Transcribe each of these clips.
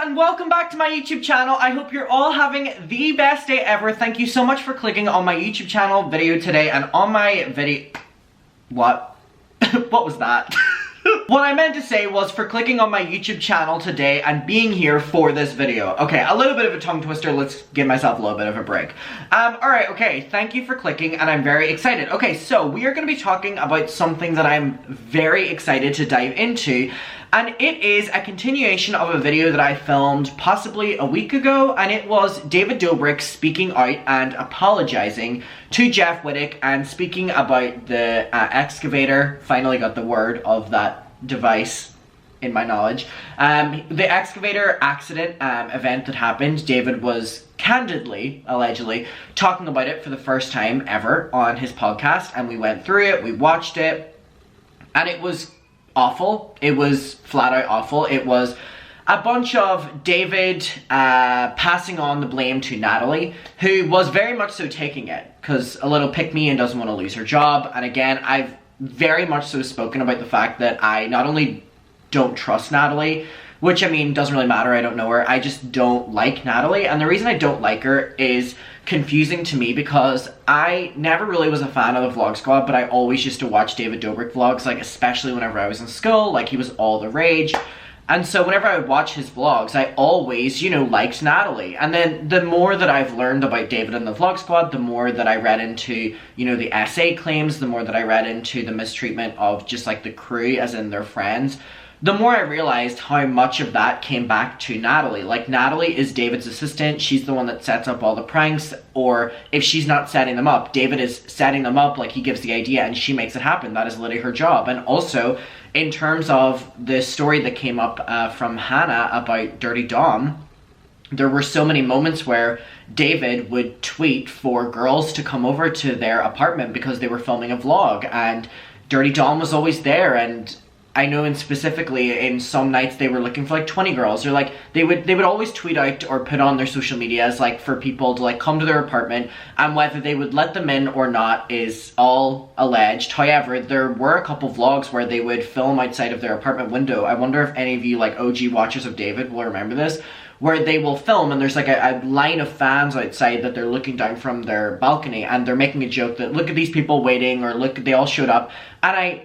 and welcome back to my YouTube channel. I hope you're all having the best day ever. Thank you so much for clicking on my YouTube channel video today and on my video... What? What was that? What I meant to say was for clicking on my YouTube channel today and being here for this video. Okay, a little bit of a tongue twister. Let's give myself a little bit of a break. Alright, okay, thank you for clicking and I'm very excited. Okay, so we are going to be talking about something that I'm very excited to dive into. And it is a continuation of a video that I filmed possibly a week ago, and it was David Dobrik speaking out and apologizing to Jeff Wittek and speaking about the excavator. Finally got the word of that device in my knowledge. The excavator accident event that happened. David was candidly, allegedly, talking about it for the first time ever on his podcast, and we went through it, we watched it, and it was awful. It was flat out awful. It was a bunch of David passing on the blame to Natalie, who was very much so taking it, because a little pick-me and doesn't want to lose her job. And again, I've very much so spoken about the fact that I not only don't trust Natalie, which I mean doesn't really matter, I don't know her, I just don't like Natalie. And the reason I don't like her is confusing to me because I never really was a fan of the Vlog Squad, but I always used to watch David Dobrik vlogs, like especially whenever I was in school, like he was all the rage. And so whenever I would watch his vlogs, I always, you know, liked Natalie. And then the more that I've learned about David and the Vlog Squad, the more that I read into, you know, the SA claims, the more that I read into the mistreatment of just like the crew, as in their friends, the more I realized how much of that came back to Natalie. Like, Natalie is David's assistant. She's the one that sets up all the pranks, or if she's not setting them up, David is setting them up, like he gives the idea and she makes it happen. That is literally her job. And also, in terms of the story that came up from Hannah about Dirty Dom, there were so many moments where David would tweet for girls to come over to their apartment because they were filming a vlog, and Dirty Dom was always there. And I know specifically in some nights they were looking for like 20 girls, or like they would always tweet out or put on their social medias like for people to like come to their apartment, and whether they would let them in or not is all alleged. However, there were a couple vlogs where they would film outside of their apartment window. I wonder if any of you like OG watchers of David will remember this, where they will film and there's like a line of fans outside that they're looking down from their balcony, and they're making a joke that look at these people waiting, or look, they all showed up. And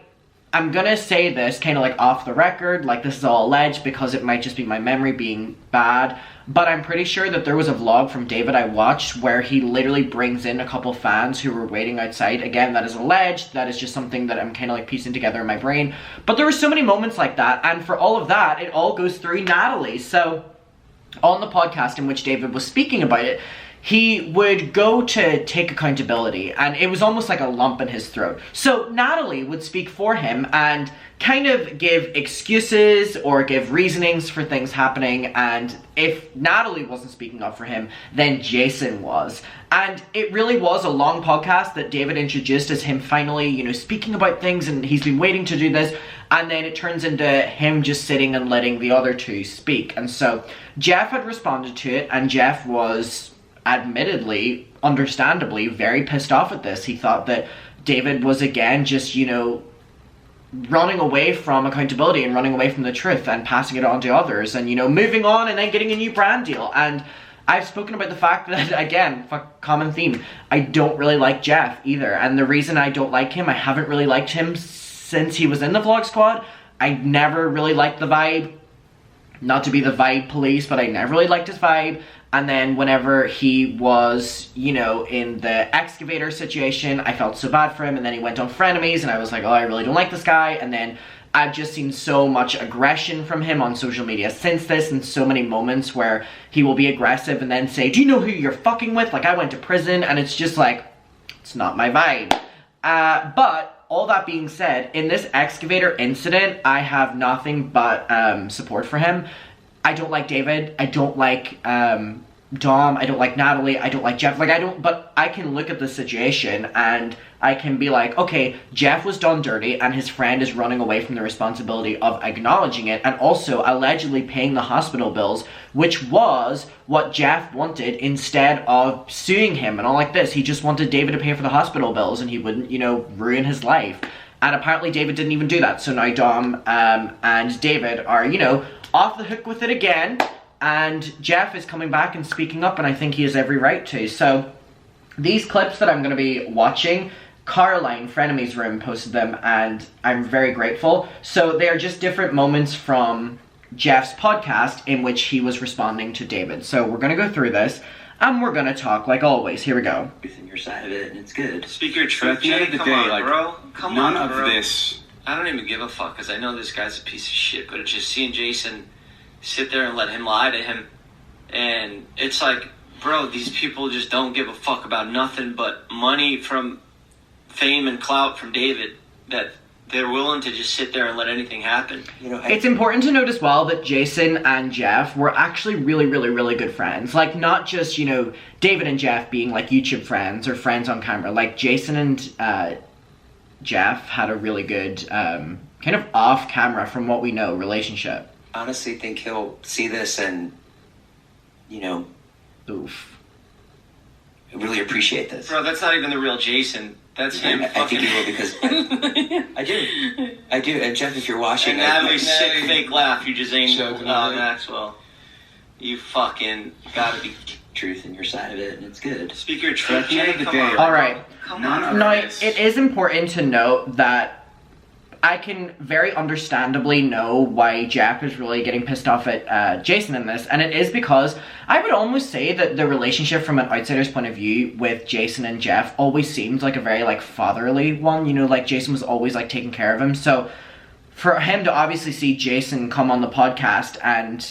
I'm gonna say this kind of like off the record, like this is all alleged because it might just be my memory being bad, but I'm pretty sure that there was a vlog from David I watched where he literally brings in a couple fans who were waiting outside. Again, that is alleged, that is just something that I'm kind of like piecing together in my brain, but there were so many moments like that, and for all of that, it all goes through Natalie. So on the podcast in which David was speaking about it, he would go to take accountability, and it was almost like a lump in his throat. So Natalie would speak for him and kind of give excuses or give reasonings for things happening, and if Natalie wasn't speaking up for him, then Jason was. And it really was a long podcast that David introduced as him finally, you know, speaking about things, and he's been waiting to do this, and then it turns into him just sitting and letting the other two speak. And so Jeff had responded to it, and Jeff was admittedly, understandably, very pissed off at this. He thought that David was again just, you know, running away from accountability and running away from the truth and passing it on to others, and, you know, moving on and then getting a new brand deal. And I've spoken about the fact that, again, common theme, I don't really like Jeff either. And the reason I don't like him, I haven't really liked him since he was in the Vlog Squad. I never really liked the vibe. Not to be the vibe police, but I never really liked his vibe. And then whenever he was, you know, in the excavator situation, I felt so bad for him, and then he went on frenemies, and I was like, oh, I really don't like this guy. And then I've just seen so much aggression from him on social media since this, and so many moments where he will be aggressive and then say, do you know who you're fucking with? Like, I went to prison, and it's just like, it's not my vibe. But all that being said, in this excavator incident, I have nothing but support for him. I don't like David, I don't like Dom, I don't like Natalie, I don't like Jeff, like I don't, but I can look at the situation and I can be like, okay, Jeff was done dirty and his friend is running away from the responsibility of acknowledging it and also allegedly paying the hospital bills, which was what Jeff wanted instead of suing him and all like this. He just wanted David to pay for the hospital bills and he wouldn't, you know, ruin his life. And apparently David didn't even do that, so now Dom and David are, you know, off the hook with it again. and Jeff is coming back and speaking up, and I think he has every right to. So these clips that I'm going to be watching, Caroline, Frenemies Room, posted them, and I'm very grateful. So they are just different moments from Jeff's podcast in which he was responding to David. So we're going to go through this, and we're going to talk like always. Here we go. Your side of it, and it's good. Speak your truth, At the end of the come day, on, like, bro. Come none on, of bro. this. I don't even give a fuck, because I know this guy's a piece of shit, but it's just seeing Jason sit there and let him lie to him, and it's like, bro, these people just don't give a fuck about nothing but money from fame and clout from David, that they're willing to just sit there and let anything happen. You know, It's important to note as well that Jason and Jeff were actually really good friends. Like, not just, you know, David and Jeff being like YouTube friends or friends on camera. Like, Jason and Jeff had a really good kind of off camera, from what we know, relationship. honestly think he'll see this and, you know, Oof. really appreciate this. Bro, that's not even the real Jason. That's him. I think he will, because I do. And Jeff, if you're watching, And Natalie's sick fake laugh you just aimed at Maxwell. You fucking gotta be. truth in your side of it, and it's good. Speak your truth, At the end of the come day, on. All right. Come None on. of Now, this. it is important to note that I can very understandably know why Jeff is really getting pissed off at Jason in this, and it is because I would almost say that the relationship from an outsider's point of view with Jason and Jeff always seemed like a very, like, fatherly one, you know, like, Jason was always, like, taking care of him, so for him to obviously see Jason come on the podcast and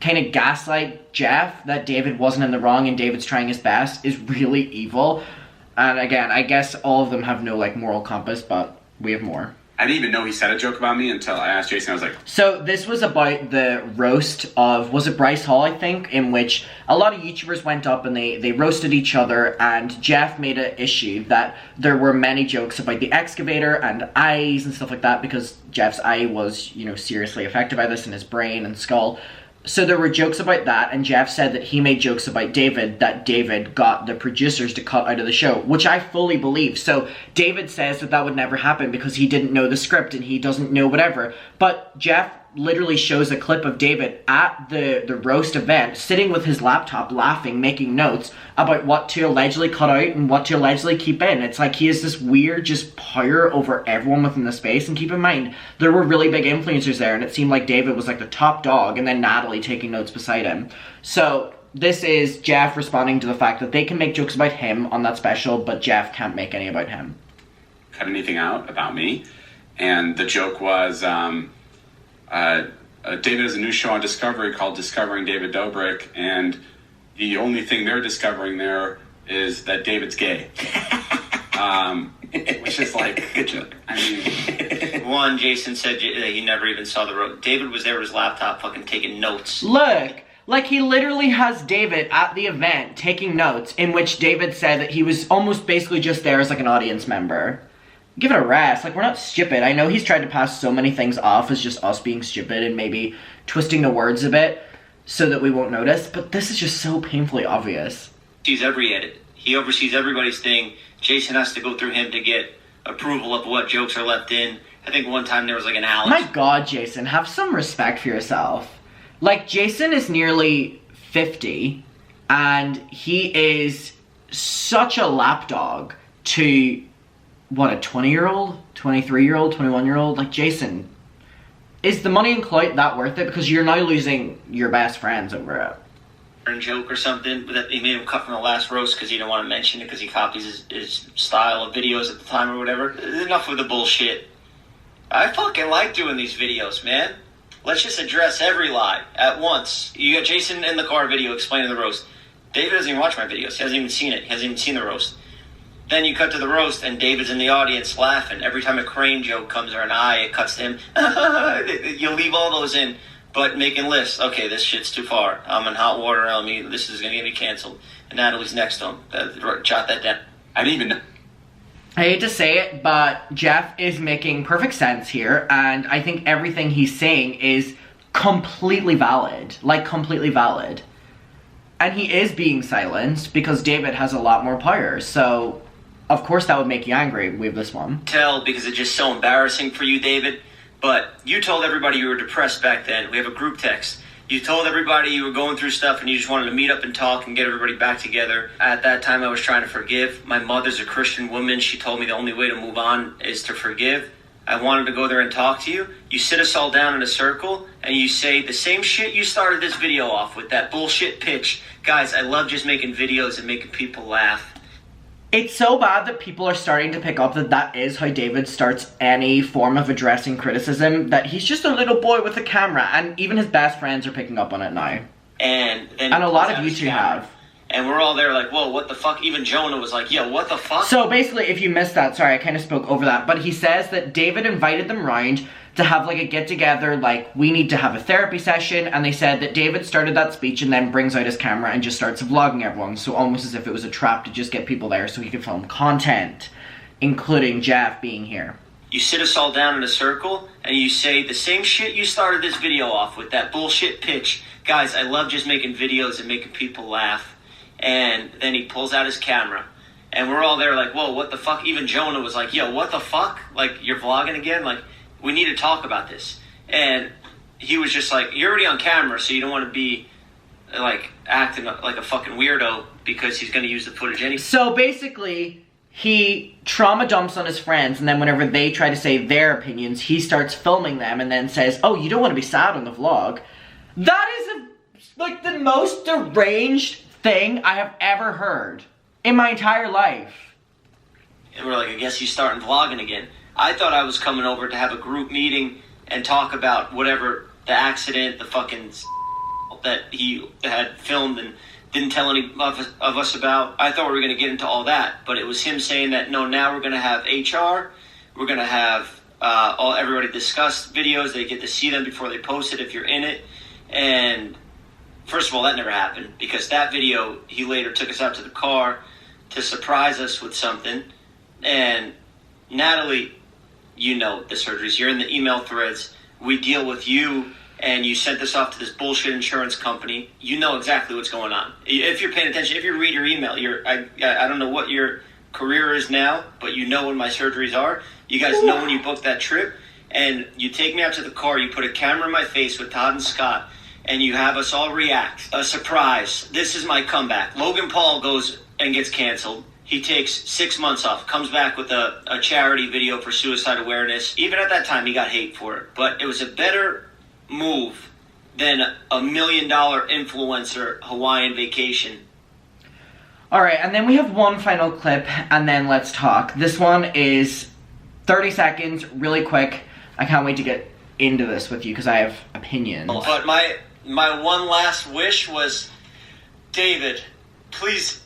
kind of gaslight Jeff that David wasn't in the wrong and David's trying his best is really evil, and again, I guess all of them have no, like, moral compass, but we have more. I didn't even know he said a joke about me until I asked Jason. I was like, So this was about the roast of, was it Bryce Hall, I think, in which a lot of YouTubers went up and they roasted each other, and Jeff made an issue that there were many jokes about the excavator and eyes and stuff like that, because Jeff's eye was, you know, seriously affected by this in his brain and skull. So there were jokes about that, and Jeff said that he made jokes about David that David got the producers to cut out of the show, which I fully believe. So David says that that would never happen because he didn't know the script and he doesn't know whatever. But Jeff literally shows a clip of David at the roast event, sitting with his laptop, laughing, making notes about what to allegedly cut out and what to allegedly keep in. It's like he has this weird just power over everyone within the space. And keep in mind, there were really big influencers there, and it seemed like David was like the top dog, and then Natalie taking notes beside him. So this is Jeff responding to the fact that they can make jokes about him on that special, but Jeff can't make any about him. cut anything out about me. And the joke was, David has a new show on Discovery called Discovering David Dobrik, and the only thing they're discovering there is that David's gay. Which is like, good joke. I mean, One, Jason said that he never even saw the road. David was there with his laptop fucking taking notes. Look, like he literally has David at the event taking notes, in which David said that he was almost basically just there as like an audience member. Give it a rest. Like, we're not stupid. I know he's tried to pass so many things off as just us being stupid and maybe twisting the words a bit so that we won't notice, but this is just so painfully obvious. Sees every edit. He oversees everybody's thing. Jason has to go through him to get approval of what jokes are left in. I think one time there was like an Alex. My God, Jason, have some respect for yourself. Like, Jason is nearly 50, and he is such a lapdog to, what, a 20-year-old, 23-year-old, 21-year-old? Like, Jason, is the money and clout that worth it? Because you're now losing your best friends over it. Joke or something, but that he made him cut from the last roast because he didn't want to mention it because he copies his style of videos at the time or whatever. Enough with the bullshit. I fucking like doing these videos, man. Let's just address every lie at once. You got Jason in the car video explaining the roast. David doesn't even watch my videos. He hasn't even seen it. He hasn't even seen the roast. Then you cut to the roast and David's in the audience laughing. Every time a crane joke comes or an eye, it cuts to him. You leave all those in. But making lists, okay, this shit's too far. I'm in hot water. This is going to get me canceled. And Natalie's next to him. Jot that down. I didn't even know. I hate to say it, but Jeff is making perfect sense here, and I think everything he's saying is completely valid. Like, completely valid. And he is being silenced because David has a lot more power, so of course that would make you angry. We have this one. Tell because it's just so embarrassing for you, David. But you told everybody you were depressed back then. We have a group text. You told everybody you were going through stuff and you just wanted to meet up and talk and get everybody back together. At that time, I was trying to forgive. My mother's a Christian woman. She told me the only way to move on is to forgive. I wanted to go there and talk to you. You sit us all down in a circle and you say the same shit you started this video off with, that bullshit pitch. Guys, I love just making videos and making people laugh. It's so bad that people are starting to pick up that that is how David starts any form of addressing criticism, that he's just a little boy with a camera, and even his best friends are picking up on it now. And a lot of you two have. And we're all there like, whoa, what the fuck? Even Jonah was like, yo, what the fuck? So basically, if you missed that, sorry, I kind of spoke over that, but he says that David invited them round to have like a get-together, like, we need to have a therapy session, and they said that David started that speech and then brings out his camera and just starts vlogging everyone, so almost as if it was a trap to just get people there so he could film content, including Jeff being here. You sit us all down in a circle and you say the same shit you started this video off with, that bullshit pitch. Guys, I love just making videos and making people laugh. And then he pulls out his camera. And we're all there like, whoa, what the fuck? Even Jonah was like, yo, what the fuck? Like, you're vlogging again? Like, we need to talk about this. And he was just like, you're already on camera, so you don't want to be, like, acting like a fucking weirdo because he's going to use the footage anyway. So basically, he trauma dumps on his friends, and then whenever they try to say their opinions, he starts filming them and then says, oh, you don't want to be sad on the vlog. That is, like, the most deranged thing I have ever heard in my entire life. And we're like, I guess he's starting vlogging again. I thought I was coming over to have a group meeting and talk about whatever, the accident, the fucking that he had filmed and didn't tell any of us about. I thought we were going to get into all that, but it was him saying that, no, now we're going to have HR, we're going to have everybody discuss videos, they get to see them before they post it if you're in it. And first of all, that never happened, because that video, he later took us out to the car to surprise us with something. And Natalie, you know the surgeries. You're in the email threads. We deal with you, and you sent this off to this bullshit insurance company. You know exactly what's going on. If you're paying attention, if you read your email, I don't know what your career is now, but you know when my surgeries are. You guys know when you booked that trip, and you take me out to the car, you put a camera in my face with Todd and Scott, and you have us all react. A surprise. This is my comeback. Logan Paul goes and gets canceled. He takes 6 months off, comes back with a charity video for suicide awareness. Even at that time, he got hate for it. But it was a better move than a $1 million influencer Hawaiian vacation. Alright, and then we have one final clip, and then let's talk. This one is 30 seconds, really quick. I can't wait to get into this with you, because I have opinions. But my one last wish was, David, please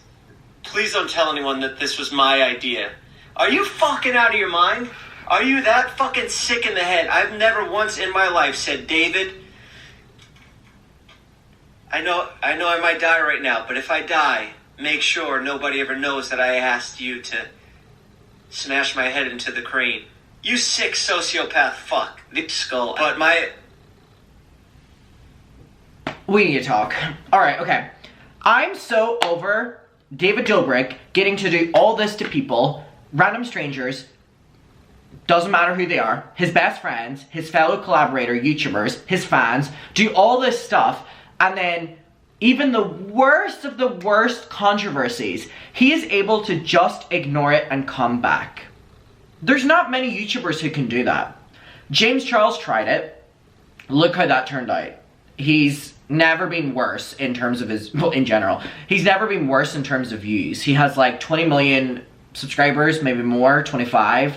don't tell anyone that this was my idea. Are you fucking out of your mind? Are you that fucking sick in the head? I've never once in my life said, David, I know I might die right now, but if I die, make sure nobody ever knows that I asked you to smash my head into the crane. You sick sociopath fuck. Nick Skull. But we need to talk. Alright, okay. I'm so over David Dobrik getting to do all this to people, random strangers, doesn't matter who they are, his best friends, his fellow collaborator YouTubers, his fans, do all this stuff, and then even the worst of the worst controversies, he is able to just ignore it and come back. There's not many YouTubers who can do that. James Charles tried it. Look how that turned out. He's never been worse in terms of his, well, in general. He's never been worse in terms of views. He has like 20 million subscribers, maybe more, 25,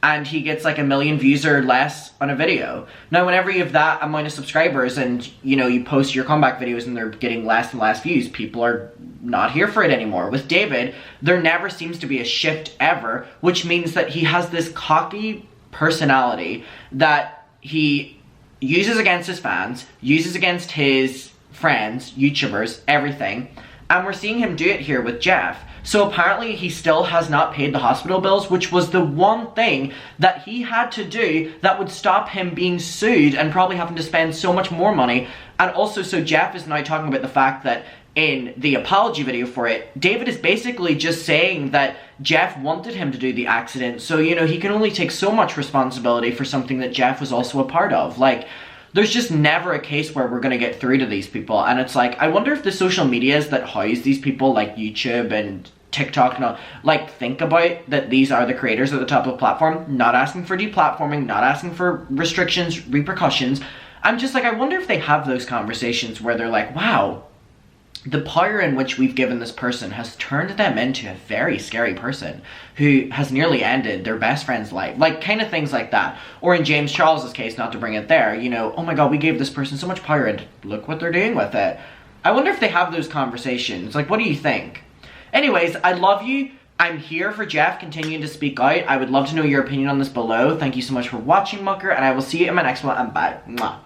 and he gets like 1 million views or less on a video. Now, whenever you have that amount of subscribers and, you know, you post your comeback videos and they're getting less and less views, people are not here for it anymore. With David, there never seems to be a shift ever, which means that he has this cocky personality that he uses against his fans, uses against his friends, YouTubers, everything. And we're seeing him do it here with Jeff. So apparently he still has not paid the hospital bills, which was the one thing that he had to do that would stop him being sued and probably having to spend so much more money. And also, so Jeff is now talking about the fact that in the apology video for it, David is basically just saying that Jeff wanted him to do the accident, so, you know, he can only take so much responsibility for something that Jeff was also a part of. Like, there's just never a case where we're going to get through to these people. And it's like, I wonder if the social medias that house these people, like YouTube and TikTok, and all, like, think about that these are the creators at the top of the platform, not asking for deplatforming, not asking for restrictions, repercussions. I'm just like, I wonder if they have those conversations where they're like, wow, the power in which we've given this person has turned them into a very scary person who has nearly ended their best friend's life. Like, kind of things like that. Or in James Charles's case, not to bring it there, you know, oh my god, we gave this person so much power and look what they're doing with it. I wonder if they have those conversations. Like, what do you think? Anyways, I love you. I'm here for Jeff continuing to speak out. I would love to know your opinion on this below. Thank you so much for watching, Mucker, and I will see you in my next one, and bye. Mwah.